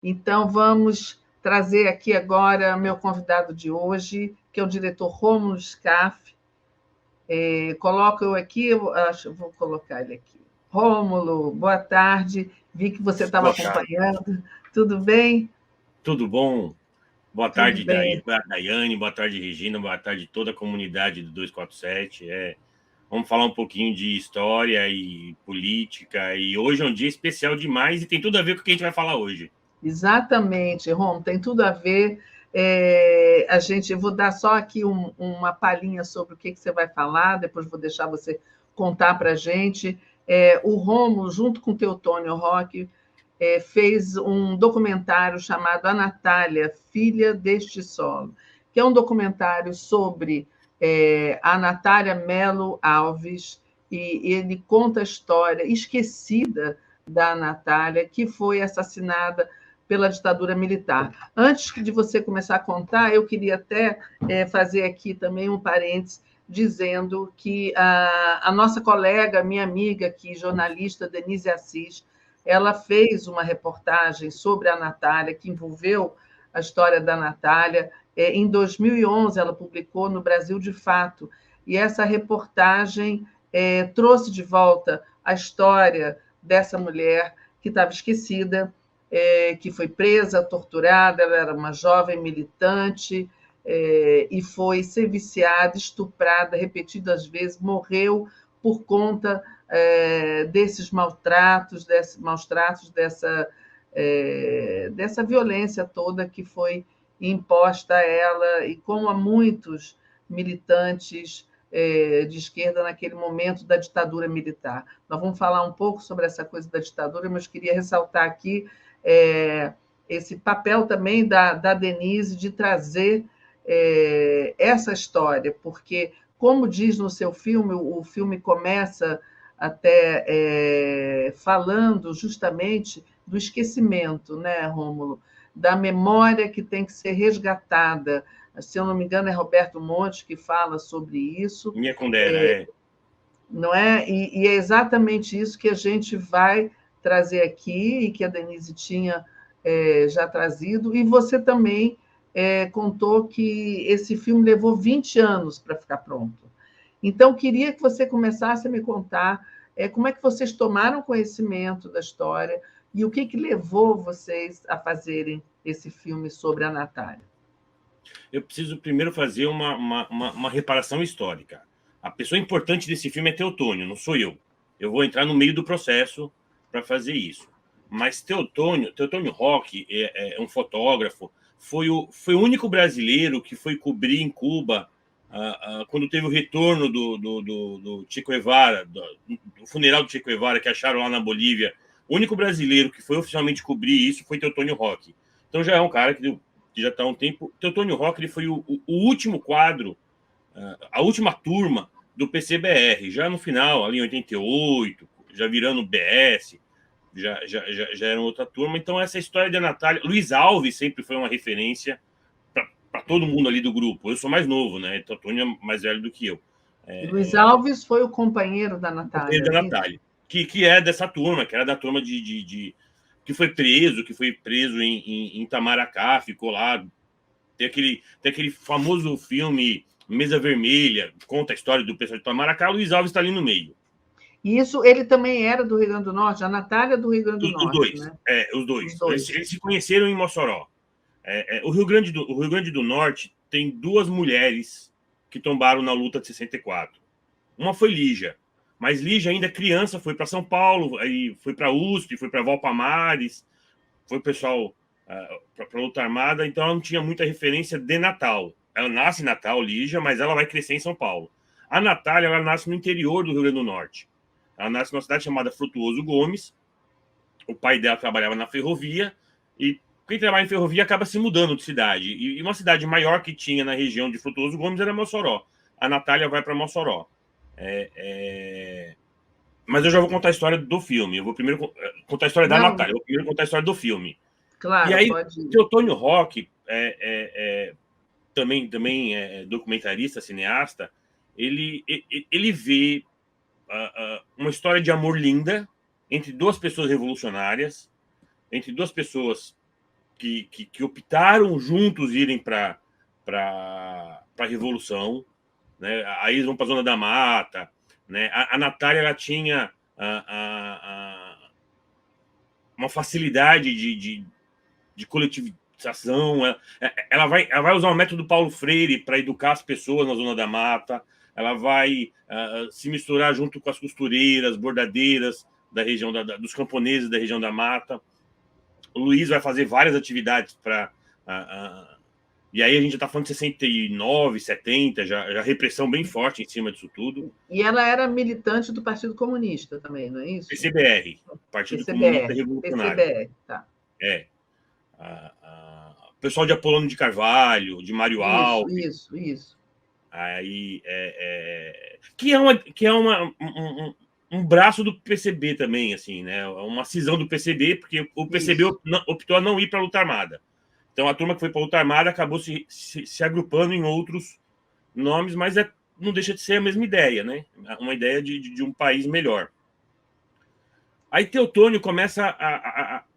Então, vamos trazer aqui agora meu convidado de hoje, que é o diretor Rômulo Scaff. Coloco eu aqui, vou colocar ele aqui. Rômulo, boa tarde. Vi que você estava Boa tarde. acompanhando. Tudo bem? Tudo bom? Boa Tudo tarde, bem. Daiane, boa tarde, Regina, boa tarde toda a comunidade do 247. Vamos falar um pouquinho de história e política, e hoje é um dia especial demais e tem tudo a ver com o que a gente vai falar hoje. Exatamente, Rom, tem tudo a ver. Eu vou dar só aqui uma palhinha sobre o que você vai falar, depois vou deixar você contar para a gente. O Romo, junto com o Teotônio Roque, fez um documentário chamado A Natália, Filha deste Solo, que é um documentário sobre a Natália Melo Alves, e ele conta a história esquecida da Natália, que foi assassinada pela ditadura militar. Antes de você começar a contar, eu queria até fazer aqui também um parênteses, dizendo que a nossa colega, minha amiga aqui, jornalista Denise Assis, ela fez uma reportagem sobre a Natália, que envolveu a história da Natália. Em 2011, ela publicou no Brasil de Fato, e essa reportagem trouxe de volta a história dessa mulher que estava esquecida, que foi presa, torturada. Ela era uma jovem militante e foi ser viciada, estuprada repetidas vezes, morreu por conta desses maus tratos, dessa violência toda que foi imposta a ela, e como a muitos militantes de esquerda naquele momento da ditadura militar. Nós vamos falar um pouco sobre essa coisa da ditadura, mas queria ressaltar aqui esse papel também da Denise de trazer essa história, porque, como diz no seu filme, o filme começa até falando justamente do esquecimento, né, Rômulo? Da memória que tem que ser resgatada. Se eu não me engano, é Roberto Monte que fala sobre isso. Minha condena, Não é? E é exatamente isso que a gente vai trazer aqui, e que a Denise tinha já trazido, e você também contou que esse filme levou 20 anos para ficar pronto. Então, queria que você começasse a me contar como é que vocês tomaram conhecimento da história e o que levou vocês a fazerem esse filme sobre a Natália. Eu preciso primeiro fazer uma reparação histórica. A pessoa importante desse filme é Teotônio, não sou eu. Eu vou entrar no meio do processo para fazer isso. Mas Teotônio Roque é um fotógrafo, foi o único brasileiro que foi cobrir em Cuba quando teve o retorno do Che Guevara, do funeral do Che Guevara, que acharam lá na Bolívia. O único brasileiro que foi oficialmente cobrir isso foi Teotônio Roque. Então já é um cara que já está há um tempo. Teotônio Roque ele foi o último quadro, a última turma do PCBR, já no final, ali em 88, já virando BS, já era outra turma. Então, essa história da Natália. Luiz Alves sempre foi uma referência para todo mundo ali do grupo. Eu sou mais novo, né? Teotônio é mais velho do que eu. Luiz Alves foi o companheiro da Companheiro Natália, da não é isso? Natália, que é dessa turma, que era da turma que foi preso em Itamaracá, ficou lá. Tem aquele famoso filme Mesa Vermelha, conta a história do pessoal de Itamaracá. Luiz Alves está ali no meio. E isso, ele também era do Rio Grande do Norte, a Natália do Rio Grande do Os Norte, dois, né? os Os dois. dois. Eles se conheceram em Mossoró. O Rio Grande do Norte tem duas mulheres que tombaram na luta de 64. Uma foi Lígia, mas Lígia, ainda criança, foi para São Paulo, aí foi para USP, foi para Valpamares, foi o pessoal para a luta armada, então ela não tinha muita referência de Natal. Ela nasce em Natal, Lígia, mas ela vai crescer em São Paulo. A Natália, ela nasce no interior do Rio Grande do Norte. Ela nasce numa cidade chamada Frutuoso Gomes. O pai dela trabalhava na ferrovia, e quem trabalha em ferrovia acaba se mudando de cidade. E uma cidade maior que tinha na região de Frutuoso Gomes era Mossoró. A Natália vai para Mossoró. Mas eu já vou contar a história do filme. Eu vou primeiro contar a história da Não, Natália. Eu vou primeiro contar a história do filme. E claro, aí, pode ir. Teotônio Roque, também é documentarista, cineasta, ele vê uma história de amor linda entre duas pessoas revolucionárias, entre duas pessoas que optaram juntos irem para a Revolução, né? Aí eles vão para a Zona da Mata, né? A Natália, ela tinha uma facilidade de coletivização. Ela vai usar o método Paulo Freire para educar as pessoas na Zona da Mata. Ela vai se misturar junto com as costureiras, bordadeiras da região dos camponeses da região da Mata. O Luiz vai fazer várias atividades para... E aí a gente já está falando de 69, 70, já repressão bem forte em cima disso tudo. E ela era militante do Partido Comunista também, não é isso? PCBR, Partido PCBR, Comunista Revolucionário. PCBR, tá. O pessoal de Apolônio de Carvalho, de Mário Alves. Isso. Aí, que é um braço do PCB também, assim, né? Uma cisão do PCB, porque o PCB optou a não ir para a luta armada. Então, a turma que foi para a luta armada acabou se agrupando em outros nomes, mas não deixa de ser a mesma ideia, né? Uma ideia de um país melhor. Aí Teotônio começa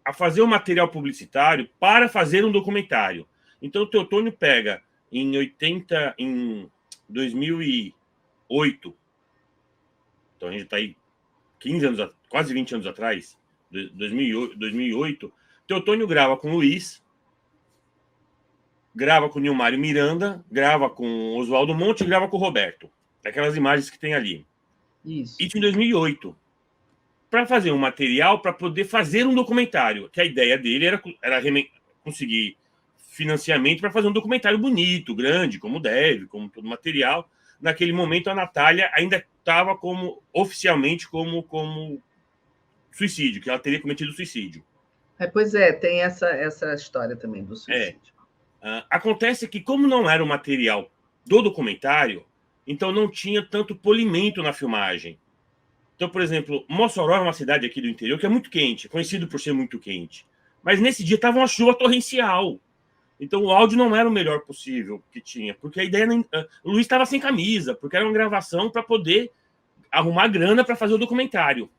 a fazer um material publicitário para fazer um documentário. Então, Teotônio pega em 2008, então a gente está aí 15 anos, quase 20 anos atrás, 2008, Teotônio grava com Luiz, grava com Nilmário Miranda, grava com Oswaldo Monte e grava com o Roberto. Aquelas imagens que tem ali. Isso em 2008. Para fazer um material, para poder fazer um documentário. Que a ideia dele era conseguir financiamento para fazer um documentário bonito, grande, como deve, como todo material. Naquele momento, a Natália ainda estava oficialmente como suicídio, que ela teria cometido suicídio. Pois é, tem essa história também do suicídio. Acontece que, como não era o material do documentário, então não tinha tanto polimento na filmagem. Então, por exemplo, Mossoró é uma cidade aqui do interior que é muito quente, conhecido por ser muito quente. Mas nesse dia estava uma chuva torrencial. Então o áudio não era o melhor possível que tinha, porque a ideia... O Luiz estava sem camisa, porque era uma gravação para poder arrumar grana para fazer o documentário.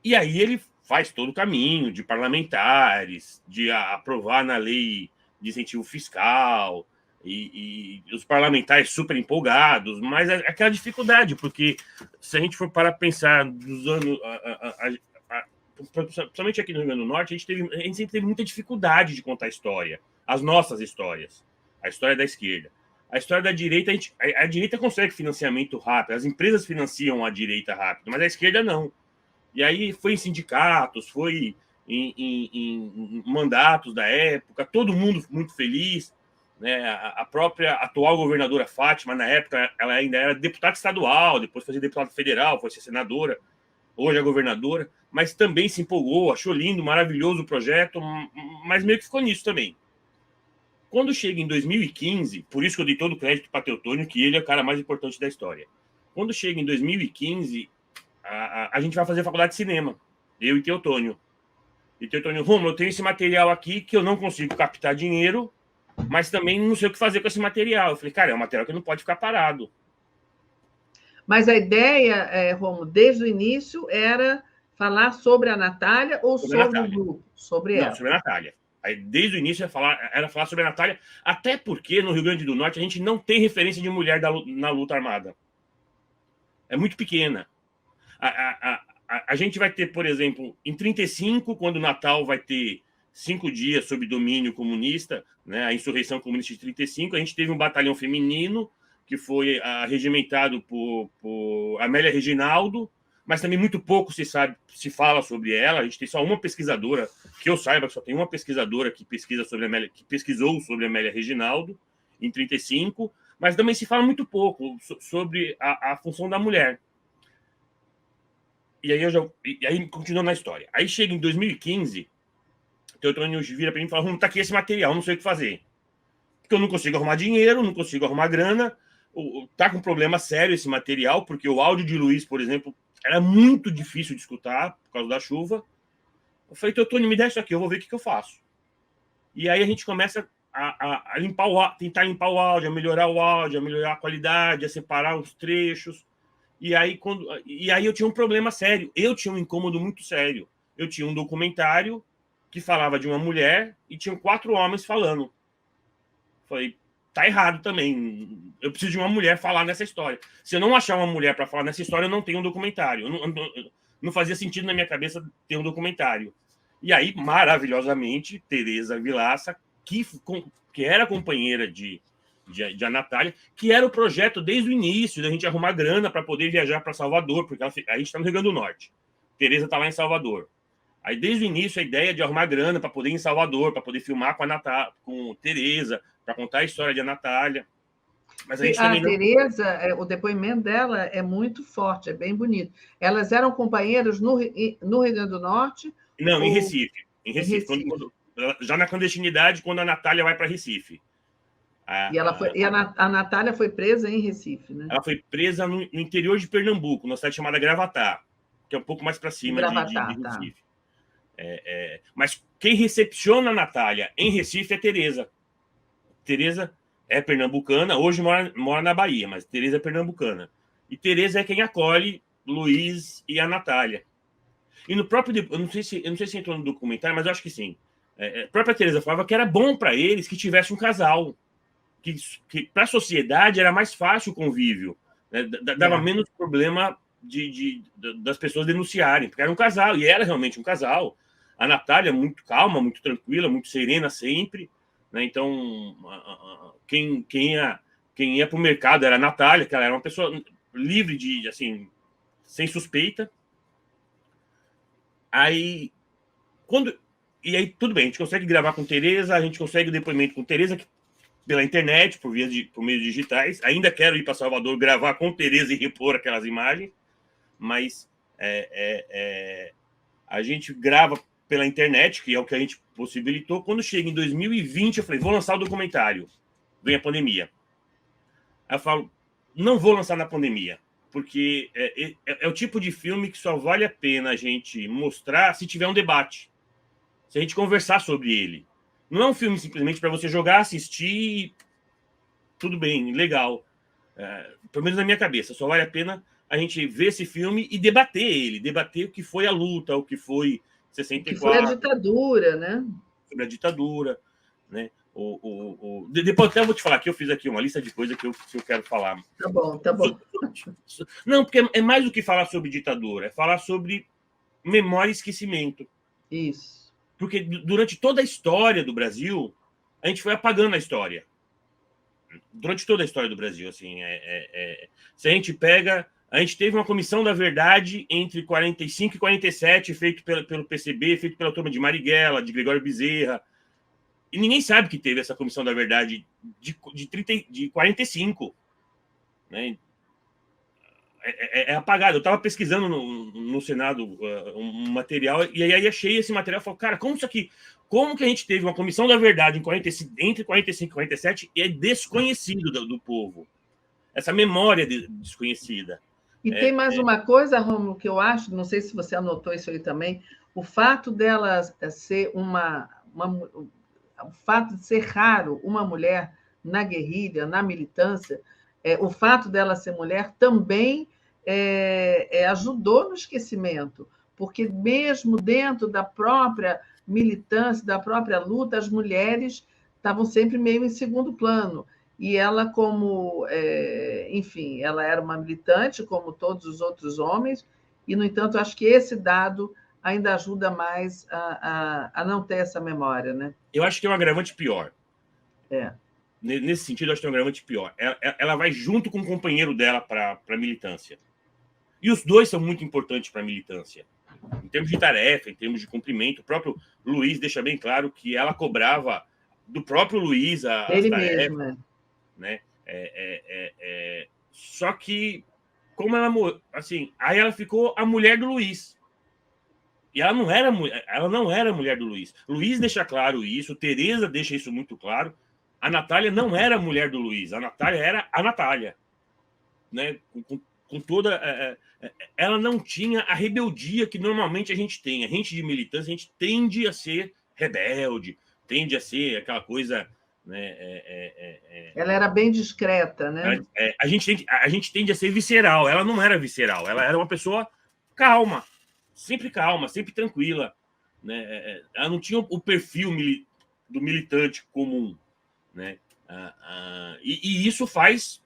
E aí ele faz todo o caminho de parlamentares, de aprovar na lei de incentivo fiscal, e os parlamentares super empolgados, mas aquela dificuldade, porque se a gente for para pensar dos anos, principalmente aqui no Rio Grande do Norte, a gente sempre teve muita dificuldade de contar a história, as nossas histórias, a história da esquerda. A história da direita, a direita consegue financiamento rápido, as empresas financiam a direita rápido, mas a esquerda não. E aí foi em sindicatos, foi em mandatos da época, todo mundo muito feliz. Né? A própria atual governadora Fátima, na época, ela ainda era deputada estadual, depois foi deputada federal, foi ser senadora, hoje é governadora, mas também se empolgou, achou lindo, maravilhoso o projeto, mas meio que ficou nisso também. Quando chega em 2015, por isso que eu dei todo o crédito para Teotônio, que ele é o cara mais importante da história. Quando chega em 2015, a gente vai fazer faculdade de cinema, eu e Teotônio. E Teotônio, Romulo, eu tenho esse material aqui que eu não consigo captar dinheiro, mas também não sei o que fazer com esse material. Eu falei, cara, é um material que não pode ficar parado. Mas a ideia, Romulo, desde o início, era falar sobre a Natália ou sobre o grupo? Sobre ela? Não, sobre a Natália. Aí, desde o início, era falar sobre a Natália, até porque no Rio Grande do Norte a gente não tem referência de mulher na luta armada. É muito pequena. A gente vai ter, por exemplo, em 1935, quando o Natal vai ter 5 dias sob domínio comunista, né, a insurreição comunista de 1935, a gente teve um batalhão feminino que foi regimentado por Amélia Reginaldo, mas também muito pouco se fala sobre ela. A gente tem só uma pesquisadora, que eu saiba, só tem uma pesquisadora que pesquisou sobre Amélia Reginaldo em 1935, mas também se fala muito pouco sobre a função da mulher. E aí continuando na história. Aí chega em 2015, Teotônio vira para mim e fala, tá aqui esse material, não sei o que fazer. Porque eu não consigo arrumar dinheiro, não consigo arrumar grana, tá com um problema sério esse material, porque o áudio de Luiz, por exemplo, era muito difícil de escutar por causa da chuva. Eu falei, Teotônio, me dá isso aqui, eu vou ver o que eu faço. E aí a gente começa a tentar limpar o áudio, a melhorar o áudio, a melhorar a qualidade, a separar os trechos. E aí eu tinha um problema sério, eu tinha um incômodo muito sério. Eu tinha um documentário que falava de uma mulher e tinham 4 homens falando. Falei, tá errado também. Eu preciso de uma mulher falar nessa história. Se eu não achar uma mulher para falar nessa história, eu não tenho um documentário. Não fazia sentido na minha cabeça ter um documentário. E aí, maravilhosamente, Teresa Vilaça, que era companheira de a Natália, que era o projeto desde o início, da gente arrumar grana para poder viajar para Salvador, porque a gente está no Rio Grande do Norte. Teresa está lá em Salvador. Aí, desde o início, a ideia de arrumar grana para poder ir em Salvador, para poder filmar com Teresa, para contar a história de Natália. Mas a gente a também não... Teresa, o depoimento dela é muito forte, é bem bonito. Elas eram companheiras no Rio Grande do Norte? Não, ou... em Recife. Em Recife. Já na clandestinidade, quando a Natália vai para Recife. A Natália foi presa em Recife, né? Ela foi presa no interior de Pernambuco, numa cidade chamada Gravatá, que é um pouco mais para cima de Recife. Tá. Mas quem recepciona a Natália em Recife é Teresa. Teresa é pernambucana, hoje mora na Bahia, mas Teresa é pernambucana. E Teresa é quem acolhe Luiz e a Natália. E no próprio... Eu não sei se entrou no documentário, mas eu acho que sim. A própria Teresa falava que era bom para eles que tivesse um casal. Que para a sociedade era mais fácil o convívio. Né? Dava menos problema das pessoas denunciarem, porque era um casal, e era realmente um casal. A Natália, muito calma, muito tranquila, muito serena sempre. Né? Então, quem ia para o mercado era a Natália, que ela era uma pessoa livre de, assim, sem suspeita. Aí, tudo bem, a gente consegue gravar com Teresa, a gente consegue depoimento com Teresa pela internet, por meios digitais. Ainda quero ir para Salvador gravar com Teresa e repor aquelas imagens, mas a gente grava pela internet, que é o que a gente possibilitou. Quando chega em 2020, eu falei, vou lançar o documentário. Vem a pandemia. Aí eu falo, não vou lançar na pandemia, porque é o tipo de filme que só vale a pena a gente mostrar se tiver um debate, se a gente conversar sobre ele. Não é um filme simplesmente para você jogar, assistir, tudo bem, legal. Pelo menos na minha cabeça, só vale a pena a gente ver esse filme e debater ele, debater o que foi a luta, o que foi 64. O que foi a ditadura, né? Sobre a ditadura, né? Depois até eu vou te falar que eu fiz aqui uma lista de coisas que eu quero falar. Tá bom, tá bom. Não, porque é mais do que falar sobre ditadura, é falar sobre memória e esquecimento. Isso. Porque durante toda a história do Brasil, a gente foi apagando a história. Durante toda a história do Brasil, assim, se a gente pega... A gente teve uma comissão da verdade entre 45 e 47, feito pelo PCB, feito pela turma de Marighella, de Gregório Bezerra. E ninguém sabe que teve essa comissão da verdade de 45. Né? É apagado. Eu estava pesquisando no Senado um material, e aí achei esse material e falei, cara, como que a gente teve uma comissão da verdade entre 45 e 47 e é desconhecido do povo? Essa memória desconhecida. E tem mais uma coisa, Rômulo, que eu acho, não sei se você anotou isso aí também, o fato dela ser o fato de ser raro uma mulher na guerrilha, na militância, o fato dela ser mulher também ajudou no esquecimento, porque mesmo dentro da própria militância, da própria luta, as mulheres estavam sempre meio em segundo plano. E ela, enfim, ela era uma militante, como todos os outros homens, e, no entanto, acho que esse dado ainda ajuda mais a não ter essa memória, né? Eu acho que é um agravante pior. Nesse sentido, eu acho que é um agravante pior. Ela vai junto com o companheiro dela para a militância. E os dois são muito importantes para a militância. Em termos de tarefa, em termos de cumprimento, o próprio Luiz deixa bem claro que ela cobrava do próprio Luiz as tarefas. Mesmo, né? Só que, como ela... Assim, aí ela ficou a mulher do Luiz. E ela não era mulher do Luiz. Luiz deixa claro isso, Teresa deixa isso muito claro. A Natália não era mulher do Luiz, a Natália era a Natália. Né? Com toda... ela não tinha a rebeldia que normalmente a gente tem. A gente de militância, a gente tende a ser rebelde, tende a ser aquela coisa... Né? Ela era bem discreta, né? A gente tende a ser visceral. Ela não era visceral, ela era uma pessoa calma, sempre tranquila. né? Ela não tinha o perfil do militante comum, né? E isso faz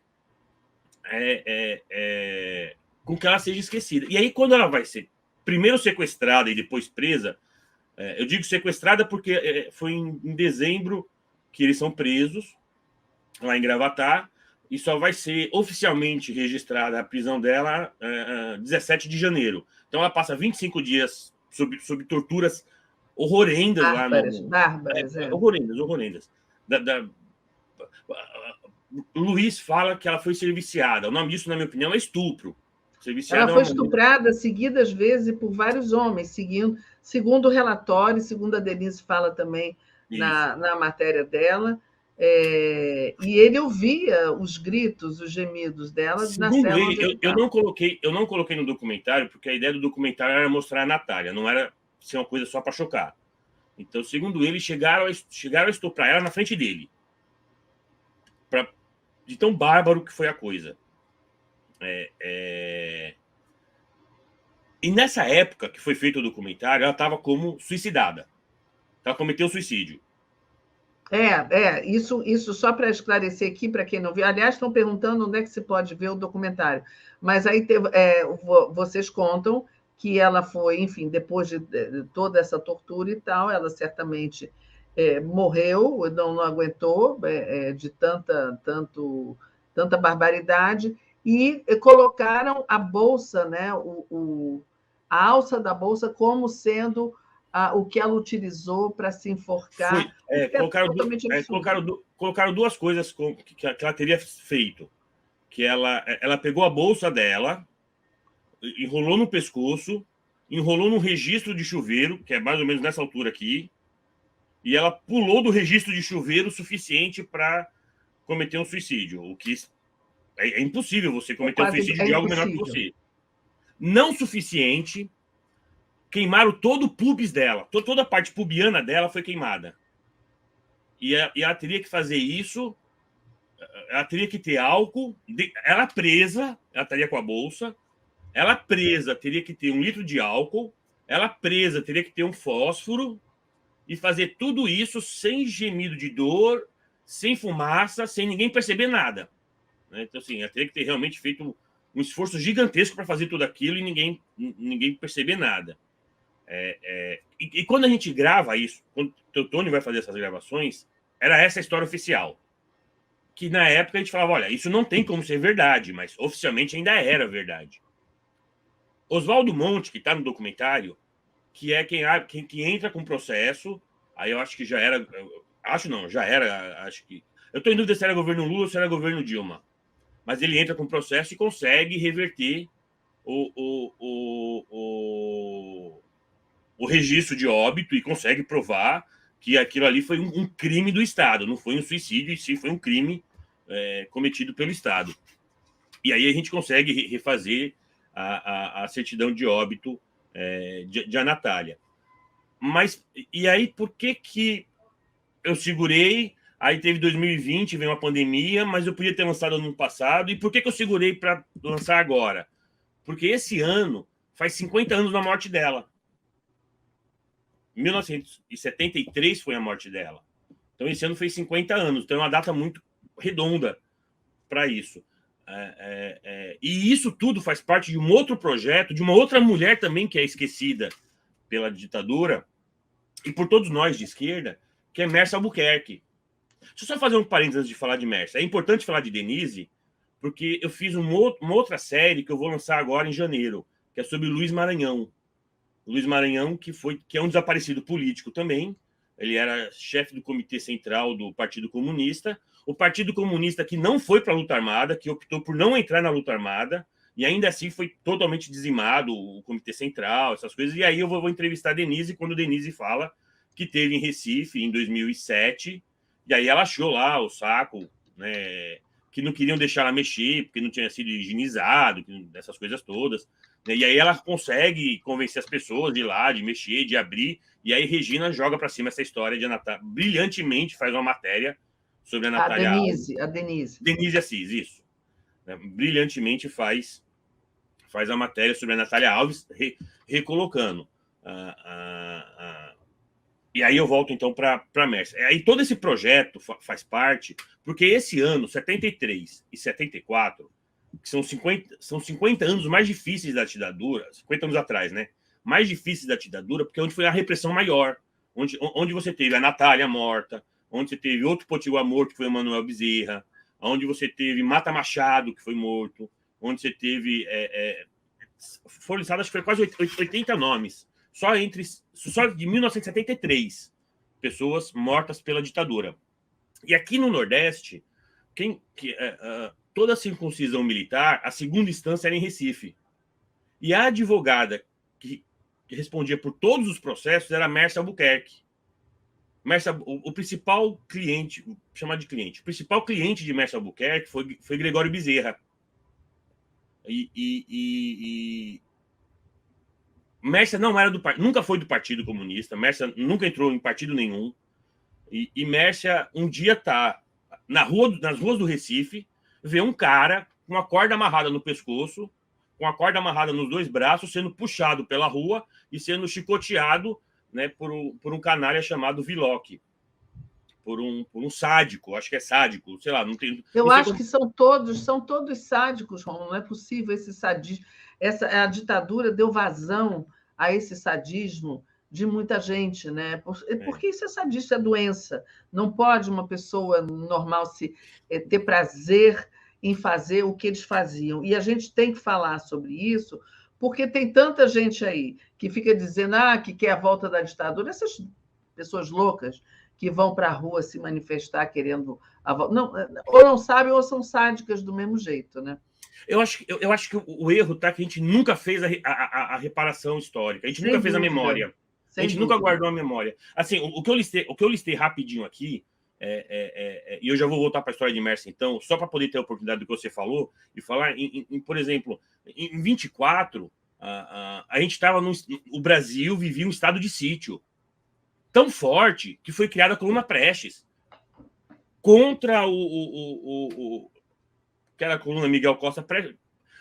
com que ela seja esquecida. E aí, quando ela vai ser primeiro sequestrada e depois presa, eu digo sequestrada porque foi em dezembro que eles são presos, lá em Gravatá, e só vai ser oficialmente registrada a prisão dela 17 de janeiro. Então, ela passa 25 dias sob torturas horrorendas lá Bárbaras, bárbaras, horrorendas. O Luiz fala que ela foi serviciada. O nome disso, na minha opinião, é estupro. Ela foi estuprada seguidas vezes por vários homens, segundo o relatório, segundo a Denise fala também na matéria dela, e ele ouvia os gritos, os gemidos dela na cela onde ele eu não coloquei no documentário, porque a ideia do documentário era mostrar a Natália, não era ser uma coisa só para chocar. Então, segundo ele, chegaram a estuprar ela na frente dele. De tão bárbaro que foi a coisa. E nessa época que foi feito o documentário, ela estava como suicidada. Ela cometeu suicídio. Isso só para esclarecer aqui, para quem não viu. Aliás, estão perguntando onde é que se pode ver o documentário. Mas aí vocês contam que ela foi, enfim, depois de toda essa tortura e tal, ela certamente morreu, não aguentou de tanta barbaridade, e colocaram a bolsa, né, a alça da bolsa, como sendo o que ela utilizou para se enforcar. Colocaram duas coisas que ela teria feito. Que ela pegou a bolsa dela, enrolou no pescoço, enrolou no registro de chuveiro, que é mais ou menos nessa altura aqui, e ela pulou do registro de chuveiro o suficiente para cometer um suicídio. O que é impossível você cometer um suicídio de algo menor que você. Não suficiente. Queimaram todo o pubis dela, toda a parte pubiana dela foi queimada. E ela teria que fazer isso, ela teria que ter álcool, ela presa, ela estaria com a bolsa, ela presa teria que ter 1 litro de álcool, ela presa teria que ter um fósforo, e fazer tudo isso sem gemido de dor, sem fumaça, sem ninguém perceber nada. Então, assim, ela teria que ter realmente feito um esforço gigantesco para fazer tudo aquilo e ninguém perceber nada. E quando a gente grava isso, quando o Teotônio vai fazer essas gravações, era essa a história oficial. Que na época a gente falava, olha, isso não tem como ser verdade, mas oficialmente ainda era verdade. Oswaldo Monte, que está no documentário, que é quem entra com o processo, aí eu acho que já era, acho que... Eu estou em dúvida se era governo Lula ou se era governo Dilma. Mas ele entra com o processo e consegue reverter o registro de óbito e consegue provar que aquilo ali foi um crime do Estado, não foi um suicídio, e sim foi um crime cometido pelo Estado. E aí a gente consegue refazer a certidão de óbito de Natália. Mas, e aí, por que eu segurei? Aí teve 2020, veio uma pandemia, mas eu podia ter lançado no ano passado. E por que eu segurei para lançar agora? Porque esse ano faz 50 anos da morte dela. 1973 foi a morte dela. Então, esse ano fez 50 anos. Então, é uma data muito redonda para isso. E isso tudo faz parte de um outro projeto, de uma outra mulher também que é esquecida pela ditadura e por todos nós de esquerda, que é Mércia Albuquerque. Deixa eu só fazer um parênteses antes de falar de Mércia. É importante falar de Denise, porque eu fiz uma outra série que eu vou lançar agora em janeiro, que é sobre Luiz Maranhão. Luiz Maranhão, que é um desaparecido político também. Ele era chefe do Comitê Central do Partido Comunista. O Partido Comunista que não foi para a luta armada, que optou por não entrar na luta armada, e ainda assim foi totalmente dizimado o Comitê Central, essas coisas. E aí eu vou entrevistar a Denise, quando a Denise fala que teve em Recife, em 2007, e aí ela achou lá o saco, né, que não queriam deixar ela mexer, porque não tinha sido higienizado, essas coisas todas. E aí ela consegue convencer as pessoas de ir lá, de mexer, de abrir, e aí Regina joga para cima essa história de Natália, brilhantemente faz uma matéria sobre a Natália Alves. A Denise. Denise Assis, isso. Brilhantemente faz a matéria sobre a Natália Alves, recolocando E aí eu volto, então, para Mércia. Aí todo esse projeto faz parte, porque esse ano, 73 e 74, que são 50 anos mais difíceis da ditadura, 50 anos atrás, né? Mais difíceis da ditadura, porque é onde foi a repressão maior, onde você teve a Natália morta, onde você teve outro potiguar morto, que foi o Manuel Bezerra, onde você teve Mata Machado, que foi morto, onde você teve... foram listados, acho que foi quase 80 nomes. Só de 1973, pessoas mortas pela ditadura. E aqui no Nordeste, toda a circuncisão militar, a segunda instância era em Recife. E a advogada que respondia por todos os processos era Mércia Albuquerque. O principal cliente, vou chamar de cliente, o principal cliente de Mércia Albuquerque foi Gregório Bezerra. Mércia não era nunca foi do Partido Comunista, Mércia nunca entrou em partido nenhum. E Mércia um dia tá nas ruas do Recife, vê um cara com a corda amarrada no pescoço, com a corda amarrada nos dois braços, sendo puxado pela rua e sendo chicoteado, né, por um canalha chamado Viloc, por um sádico, acho que é sádico, sei lá, não tem. Eu não sei acho como... que são todos sádicos, Romulo, não é possível esse sadismo. A ditadura deu vazão a esse sadismo de muita gente, né? Porque isso é sadismo, é doença. Não pode uma pessoa normal ter prazer em fazer o que eles faziam. E a gente tem que falar sobre isso, porque tem tanta gente aí que fica dizendo que quer a volta da ditadura, essas pessoas loucas que vão para a rua se manifestar querendo a volta. Não, ou não sabem ou são sádicas do mesmo jeito, né? Eu acho que o erro tá que a gente nunca fez a reparação histórica, a gente nunca fez a memória. A gente nunca guardou a memória. Assim, o que eu listei rapidinho aqui, e eu já vou voltar para a história de Mércia, então, só para poder ter a oportunidade do que você falou, e falar, por exemplo, em 24, a gente estava o Brasil vivia um estado de sítio tão forte que foi criada a Coluna Prestes contra que era a coluna Miguel Costa Prestes,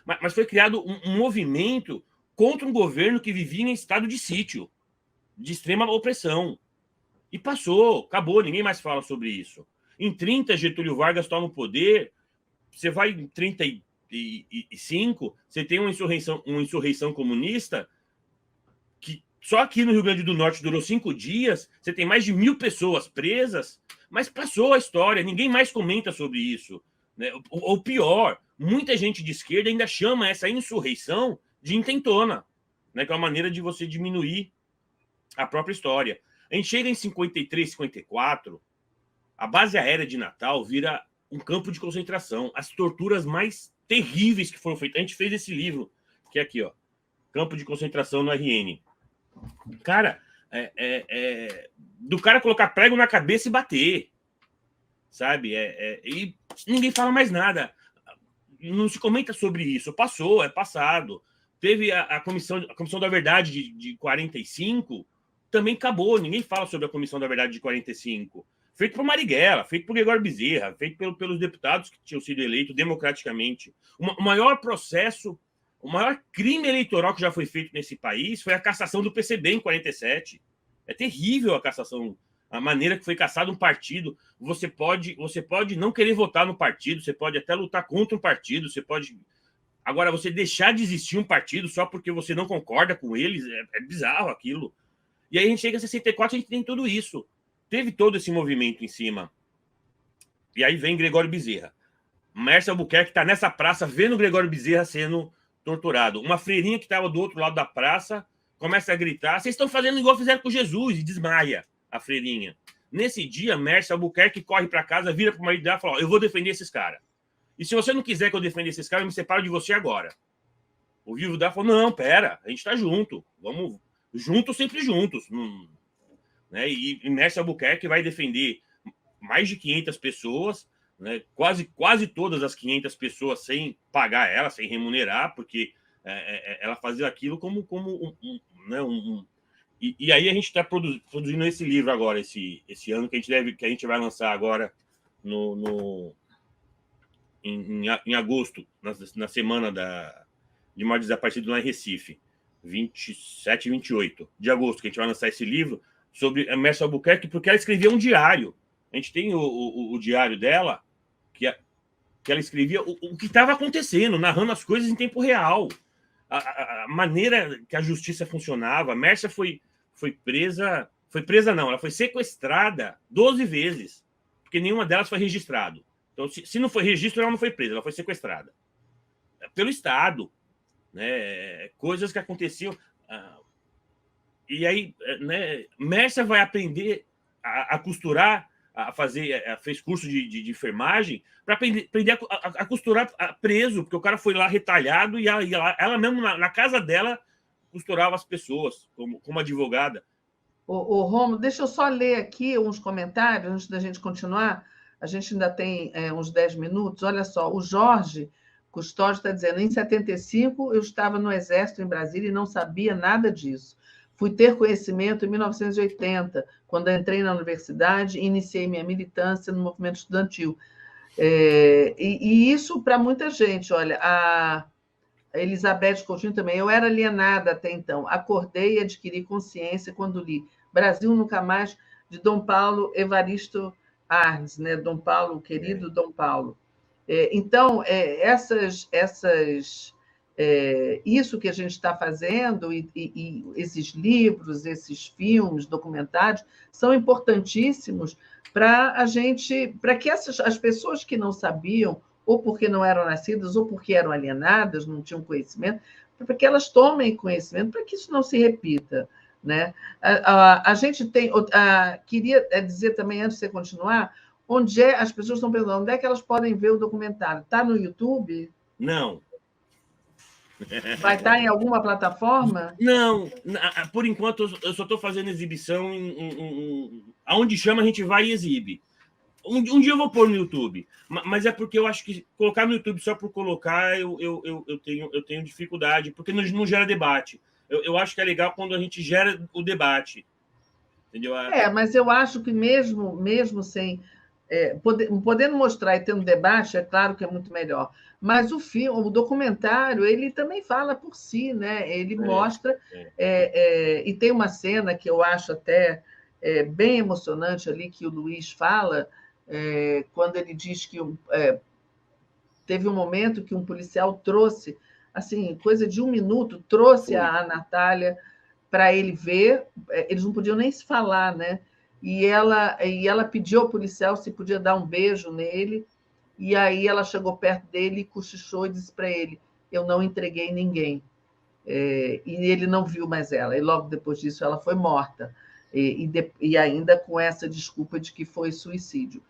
mas foi criado um movimento contra um governo que vivia em estado de sítio, de extrema opressão. E passou, acabou, ninguém mais fala sobre isso. Em 30, Getúlio Vargas toma o poder, você vai em 35, você tem uma insurreição comunista que só aqui no Rio Grande do Norte durou 5 dias, você tem mais de 1.000 pessoas presas, mas passou a história, ninguém mais comenta sobre isso. Né? Ou pior, muita gente de esquerda ainda chama essa insurreição de intentona, né? Que é uma maneira de você diminuir a própria história. A gente chega em 53, 54, a base aérea de Natal vira um campo de concentração. As torturas mais terríveis que foram feitas. A gente fez esse livro, que é aqui, ó, Campo de Concentração no RN. Cara, do cara colocar prego na cabeça e bater, sabe? E ninguém fala mais nada. Não se comenta sobre isso. Passou, é passado. Teve a Comissão da Verdade de 45, também acabou. Ninguém fala sobre a Comissão da Verdade de 45. Feito por Marighella, feito por Gregório Bezerra, feito pelos deputados que tinham sido eleitos democraticamente. O maior processo, o maior crime eleitoral que já foi feito nesse país foi a cassação do PCB em 47. É terrível a cassação, a maneira que foi cassado um partido. Você pode não querer votar no partido, você pode até lutar contra um partido, você pode... Agora, você deixar de existir um partido só porque você não concorda com eles, é bizarro aquilo. E aí a gente chega em 64, a gente tem tudo isso. Teve todo esse movimento em cima. E aí vem Gregório Bezerra. Mércia Albuquerque está nessa praça vendo Gregório Bezerra sendo torturado. Uma freirinha que estava do outro lado da praça começa a gritar: vocês estão fazendo igual fizeram com Jesus, e desmaia a freirinha. Nesse dia, Mércia Albuquerque corre para casa, vira para o marido dela e fala: eu vou defender esses caras. E se você não quiser que eu defenda esses caras, eu me separo de você agora. O vivo dela falou: não, pera, a gente está junto. Vamos juntos, sempre juntos. Né? E Mércia Albuquerque vai defender mais de 500 pessoas, né? Quase todas as 500 pessoas sem pagar ela, sem remunerar, porque ela fazia aquilo como né, e aí a gente está produzindo esse livro agora, esse ano, que a gente vai lançar agora em agosto, na semana de maior desaparecido lá em Recife, 27 e 28 de agosto, que a gente vai lançar esse livro, sobre a Mércia Albuquerque, porque ela escrevia um diário. A gente tem o diário dela, que ela escrevia o que estava acontecendo, narrando as coisas em tempo real. A maneira que a justiça funcionava. A Mércia foi presa... Foi presa, não. Ela foi sequestrada 12 vezes, porque nenhuma delas foi registrada. Então, se não foi registro, ela não foi presa, ela foi sequestrada. Pelo Estado. Né? Coisas que aconteciam... E aí, né, Mércia vai aprender a costurar, fez curso de enfermagem para aprender a costurar preso, porque o cara foi lá retalhado e ela mesmo, na casa dela, costurava as pessoas como advogada. Romulo, deixa eu só ler aqui uns comentários antes da gente continuar. A gente ainda tem uns 10 minutos. Olha só, o Jorge Custódio está dizendo: em 75 eu estava no Exército em Brasília e não sabia nada disso. Fui ter conhecimento em 1980, quando entrei na universidade e iniciei minha militância no movimento estudantil. E isso para muita gente. Olha, a Elizabeth Coutinho também. Eu era alienada até então. Acordei e adquiri consciência quando li Brasil Nunca Mais, de Dom Paulo Evaristo Arnes, né? Dom Paulo, querido Dom Paulo. Então, isso que a gente está fazendo e esses livros, esses filmes, documentários, são importantíssimos para que as pessoas que não sabiam, ou porque não eram nascidas, ou porque eram alienadas, não tinham conhecimento, para que elas tomem conhecimento, para que isso não se repita. Né? A gente tem... queria dizer também, antes de você continuar, as pessoas estão perguntando onde é que elas podem ver o documentário. Está no YouTube? Não. Vai estar em alguma plataforma? Não, por enquanto eu só estou fazendo exibição aonde chama a gente vai e exibe. Um dia eu vou pôr no YouTube, mas é porque eu acho que colocar no YouTube só por colocar eu tenho dificuldade, porque não gera debate. Eu acho que é legal quando a gente gera o debate. Entendeu? Mas eu acho que mesmo sem... podendo mostrar e tendo debate, é claro que é muito melhor. Mas o documentário, ele também fala por si, né? Ele mostra... e tem uma cena que eu acho até bem emocionante ali, que o Luiz fala, quando ele diz que teve um momento que um policial trouxe, assim, coisa de 1 minuto, trouxe a Natália para ele ver, eles não podiam nem se falar, né? E ela pediu ao policial se podia dar um beijo nele, e aí ela chegou perto dele, cochichou e disse para ele: eu não entreguei ninguém. E ele não viu mais ela, e logo depois disso ela foi morta, e ainda com essa desculpa de que foi suicídio.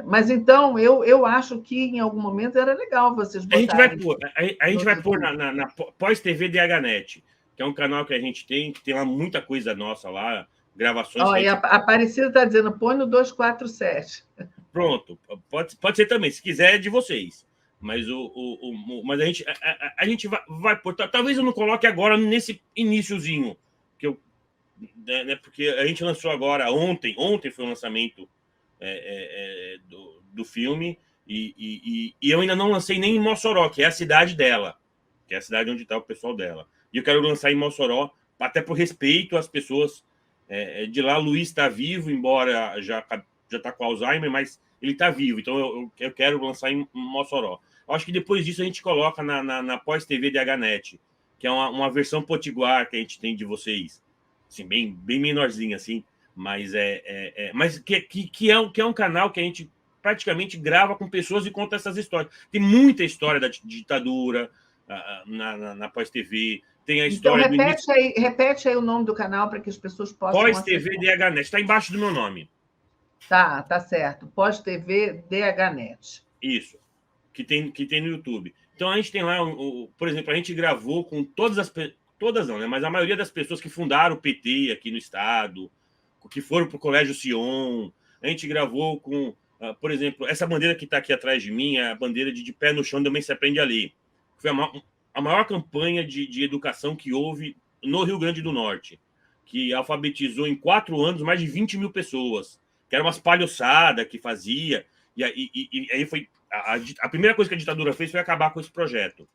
Mas então eu acho que em algum momento era legal vocês botarem. A gente vai pôr na Pós-TV DHNet, que é um canal que a gente tem, que tem lá muita coisa nossa lá, gravações. E a Aparecida está dizendo: põe no 247. Pronto, pode ser também, se quiser é de vocês. Mas, mas a gente vai pôr. Talvez eu não coloque agora nesse iniciozinho, né, porque a gente lançou agora ontem foi o lançamento do filme, e eu ainda não lancei nem em Mossoró, que é a cidade dela, que é a cidade onde está o pessoal dela. E eu quero lançar em Mossoró, até por respeito às pessoas de lá. Luiz está vivo, embora já está com Alzheimer, mas ele está vivo, então eu quero lançar em Mossoró. Eu acho que depois disso a gente coloca na Pós-TV DHNet, que é uma versão potiguar que a gente tem de vocês, assim, bem menorzinha, assim, mas mas que é um canal que a gente praticamente grava com pessoas e conta essas histórias. Tem muita história da ditadura na Pós-TV, tem a história... Então, repete aí o nome do canal para que as pessoas possam... Pós-TV DHNet, está embaixo do meu nome. Tá certo. Pós-TV DHNet. Isso, que tem no YouTube. Então, a gente tem lá, por exemplo, a gente gravou com todas não, né? Mas a maioria das pessoas que fundaram o PT aqui no estado, que foram para o Colégio Sion. A gente gravou com, por exemplo, essa bandeira que está aqui atrás de mim, a bandeira de Pé no Chão Também Se Aprende a Ler. Foi a maior campanha de educação que houve no Rio Grande do Norte, que alfabetizou em 4 anos mais de 20 mil pessoas, que era umas palhaçadas que fazia, e aí foi... A primeira coisa que a ditadura fez foi acabar com esse projeto.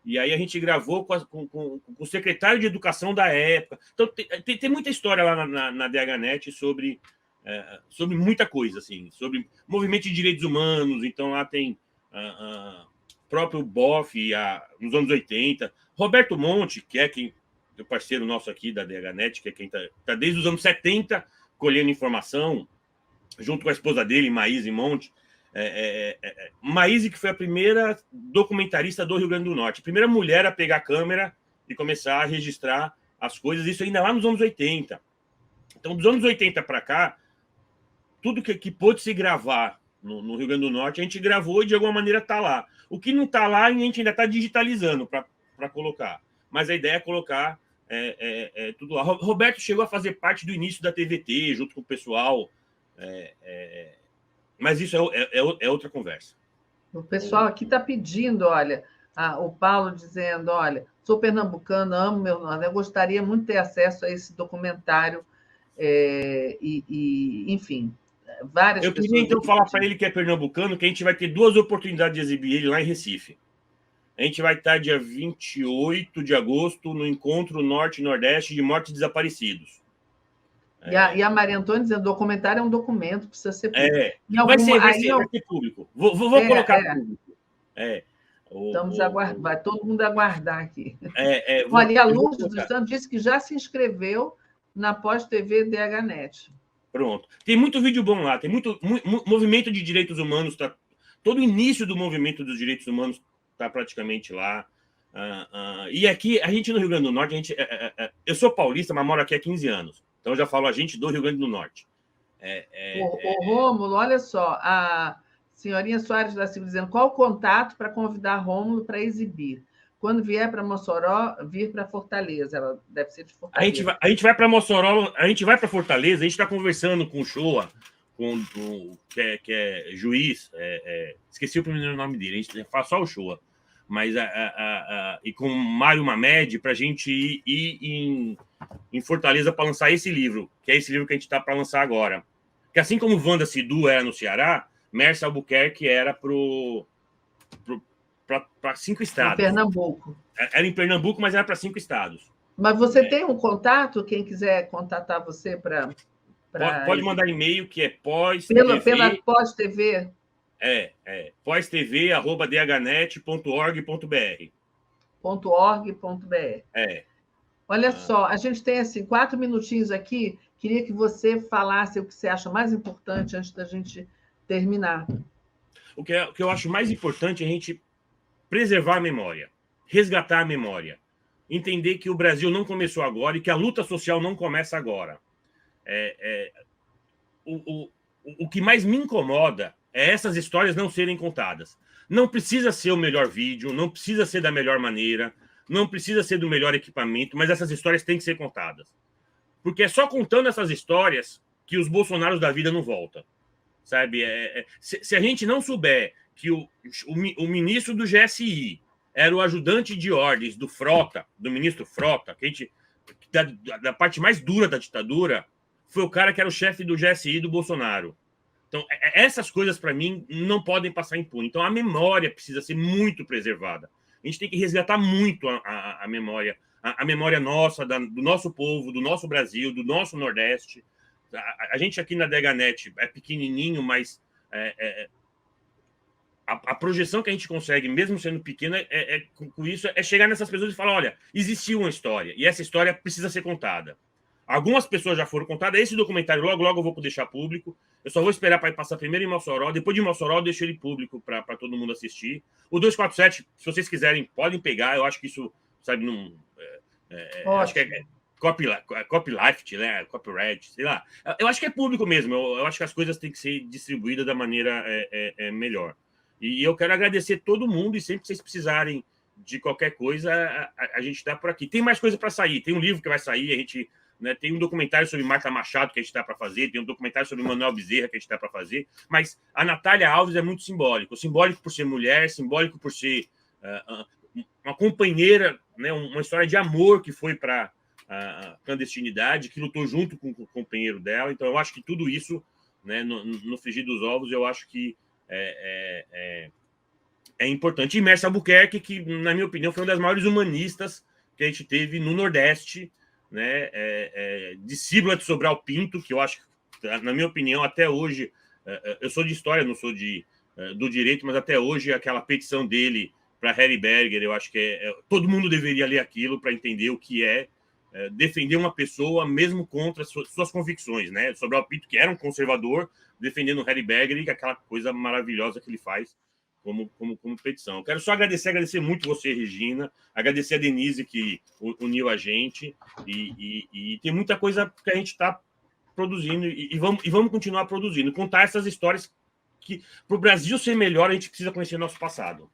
E aí a gente gravou com o secretário de Educação da época. Então, tem muita história lá na DHNet sobre muita coisa, assim, sobre movimento de direitos humanos. Então, lá tem próprio BOF nos anos 80. Roberto Monte, que é o parceiro nosso aqui da DHNet, que é quem está desde os anos 70 colhendo informação, junto com a esposa dele, Maíse Monte. Maíse, que foi a primeira documentarista do Rio Grande do Norte, a primeira mulher a pegar a câmera e começar a registrar as coisas, isso ainda lá nos anos 80. Então, dos anos 80 para cá, tudo que pôde se gravar no Rio Grande do Norte, a gente gravou e de alguma maneira está lá. O que não está lá, a gente ainda está digitalizando para colocar. Mas a ideia é colocar tudo lá. Roberto chegou a fazer parte do início da TVT, junto com o pessoal. Mas isso é outra conversa. O pessoal aqui está pedindo, olha, o Paulo dizendo, olha, sou pernambucano, amo meu Nordeste, eu gostaria muito de ter acesso a esse documentário, enfim, várias eu pessoas... queria, então, falar para ele que é pernambucano, que a gente vai ter 2 oportunidades de exibir ele lá em Recife. A gente vai estar dia 28 de agosto no Encontro Norte-Nordeste de Mortos e Desaparecidos. E a Maria Antônia dizendo, documentário é um documento, precisa ser público. Vai ser público. Vou colocar público. Estamos aguardando, vai todo mundo aguardar aqui. Olha, e a Lourdes dos Santos disse que já se inscreveu na Pós-TV DHNet. Pronto. Tem muito vídeo bom lá, tem muito movimento de direitos humanos, todo o início do movimento dos direitos humanos está praticamente lá. E aqui, a gente no Rio Grande do Norte, eu sou paulista, mas moro aqui há 15 anos. Então, eu já falo a gente do Rio Grande do Norte. Rômulo, olha só, a senhorinha Soares da Silva dizendo, qual o contato para convidar Rômulo para exibir? Quando vier para Mossoró, vir para Fortaleza. Ela deve ser de Fortaleza. A gente vai para Mossoró, a gente vai para Fortaleza, a gente está conversando com o Shoa, que é juiz, esqueci o primeiro nome dele, a gente fala só o Shoa, mas e com o Mário Mamed para a gente ir em Fortaleza para lançar esse livro, que é esse livro que a gente está para lançar agora. Que assim como Wanda Sidu era no Ceará, Mércia Albuquerque era para 5 estados. Em Pernambuco. Era em Pernambuco, mas era para 5 estados. Mas você tem um contato? Quem quiser contatar você para... Pode mandar e-mail, que é pela Pós-TV? pós-tv@dhnet.org.br. .org.br. Olha só, a gente tem assim 4 minutinhos aqui. Queria que você falasse o que você acha mais importante antes da gente terminar. O que eu acho mais importante é a gente preservar a memória, resgatar a memória, entender que o Brasil não começou agora e que a luta social não começa agora. O que mais me incomoda é essas histórias não serem contadas. Não precisa ser o melhor vídeo, não precisa ser da melhor maneira, não precisa ser do melhor equipamento, mas essas histórias têm que ser contadas. Porque é só contando essas histórias que os Bolsonaros da vida não voltam. Sabe? Se a gente não souber que o ministro do GSI era o ajudante de ordens do Frota, do ministro Frota, da parte mais dura da ditadura, foi o cara que era o chefe do GSI do Bolsonaro. Então, essas coisas, para mim, não podem passar impune. Então, a memória precisa ser muito preservada. A gente tem que resgatar muito a memória, a memória nossa, do nosso povo, do nosso Brasil, do nosso Nordeste. A gente aqui na DHNet é pequenininho, mas a projeção que a gente consegue, mesmo sendo pequena, com isso, é chegar nessas pessoas e falar, olha, existiu uma história, e essa história precisa ser contada. Algumas pessoas já foram contadas. Esse documentário, logo eu vou deixar público. Eu só vou esperar para passar primeiro em Mossoró. Depois de Mossoró, eu deixo ele público para todo mundo assistir. O 247, se vocês quiserem, podem pegar. Eu acho que isso, sabe, não... acho que é copyleft, né? Copyright, sei lá. Eu acho que é público mesmo. Eu acho que as coisas têm que ser distribuídas da maneira melhor. E eu quero agradecer todo mundo. E sempre que vocês precisarem de qualquer coisa, a gente está por aqui. Tem mais coisa para sair. Tem um livro que vai sair. A gente... tem um documentário sobre Marta Machado que a gente está para fazer, tem um documentário sobre Manuel Bezerra que a gente está para fazer, mas a Natália Alves é muito simbólico. Simbólico por ser mulher, simbólico por ser uma companheira, né, uma história de amor que foi para a clandestinidade, que lutou junto com o companheiro dela. Então, eu acho que tudo isso, né, no frigir dos ovos, eu acho que é é importante. E Mércia Albuquerque, que, na minha opinião, foi uma das maiores humanistas que a gente teve no Nordeste, né? Discípula de Sobral Pinto, que eu acho, na minha opinião, até hoje, eu sou de história, não sou do direito, mas até hoje aquela petição dele para Harry Berger, eu acho que todo mundo deveria ler aquilo para entender o que defender uma pessoa mesmo contra suas convicções, né? Sobral Pinto, que era um conservador, defendendo Harry Berger e aquela coisa maravilhosa que ele faz como petição. Eu quero só agradecer muito você, Regina, agradecer a Denise que uniu a gente e tem muita coisa que a gente está produzindo e vamos continuar produzindo, contar essas histórias que para o Brasil ser melhor a gente precisa conhecer nosso passado.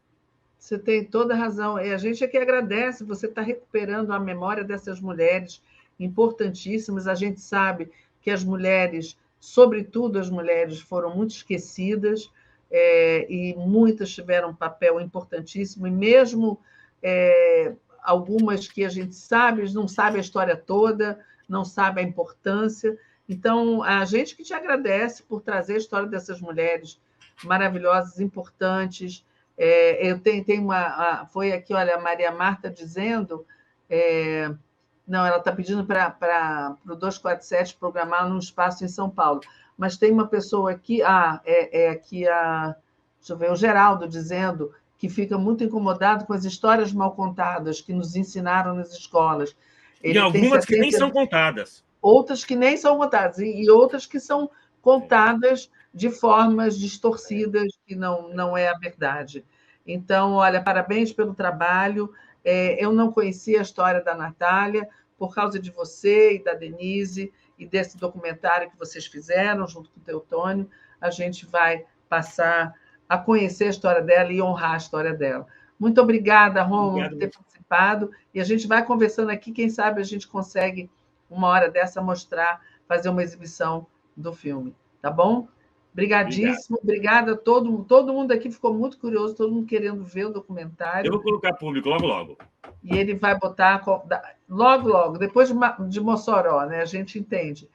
Você tem toda a razão. E a gente é que agradece, você está recuperando a memória dessas mulheres importantíssimas. A gente sabe que as mulheres, sobretudo as mulheres, foram muito esquecidas, e muitas tiveram um papel importantíssimo, e mesmo algumas que a gente sabe, não sabe a história toda, não sabe a importância. Então, a gente que te agradece por trazer a história dessas mulheres maravilhosas, importantes. Eu tenho foi aqui, olha, a Maria Marta dizendo, não, ela está pedindo para o 247 programar num espaço em São Paulo, mas tem uma pessoa aqui, aqui deixa eu ver, o Geraldo dizendo que fica muito incomodado com as histórias mal contadas que nos ensinaram nas escolas. E algumas que nem são contadas. Outras que nem são contadas, e outras que são contadas de formas distorcidas, que não é a verdade. Então, olha, parabéns pelo trabalho. Eu não conhecia a história da Natália, por causa de você e da Denise, e desse documentário que vocês fizeram, junto com o Teotônio, a gente vai passar a conhecer a história dela e honrar a história dela. Muito obrigada, Rômulo, por ter participado, e a gente vai conversando aqui, quem sabe a gente consegue, uma hora dessa, fazer uma exibição do filme, tá bom? Obrigadíssimo, obrigada a todo mundo aqui ficou muito curioso, todo mundo querendo ver o documentário. Eu vou colocar público logo. E ele vai botar logo, depois de Mossoró, né? A gente entende.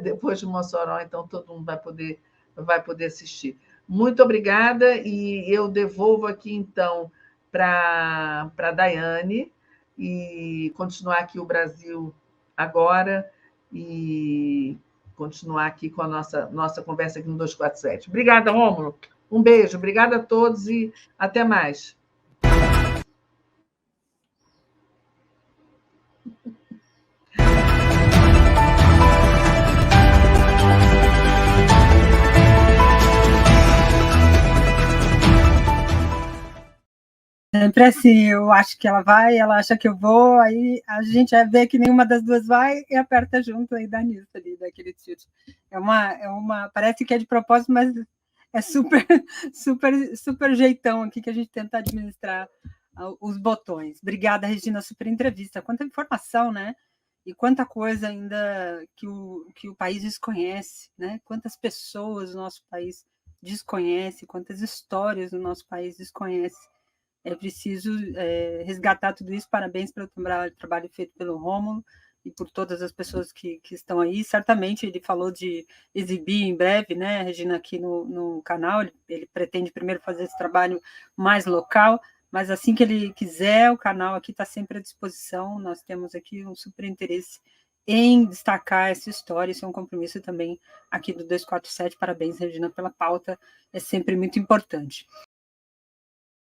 Depois de Mossoró, então todo mundo vai poder assistir. Muito obrigada, e eu devolvo aqui, então, para a Daiane, e continuar aqui o Brasil agora, e continuar aqui com a nossa conversa aqui no 247. Obrigada, Rômulo. Um beijo, obrigada a todos e até mais. Sempre assim, eu acho que ela vai, ela acha que eu vou, aí a gente vê que nenhuma das duas vai e aperta junto aí da nisso ali, daquele tilt. Parece que é de propósito, mas é super jeitão aqui que a gente tenta administrar os botões. Obrigada, Regina, super entrevista. Quanta informação, né? E quanta coisa ainda que o país desconhece, né? Quantas pessoas do nosso país desconhece, quantas histórias do nosso país desconhece. É preciso resgatar tudo isso. Parabéns pelo trabalho feito pelo Rômulo e por todas as pessoas que estão aí. Certamente ele falou de exibir em breve, né, Regina, aqui no canal. Ele pretende primeiro fazer esse trabalho mais local, mas assim que ele quiser, o canal aqui está sempre à disposição. Nós temos aqui um super interesse em destacar essa história. Isso é um compromisso também aqui do 247. Parabéns, Regina, pela pauta. É sempre muito importante.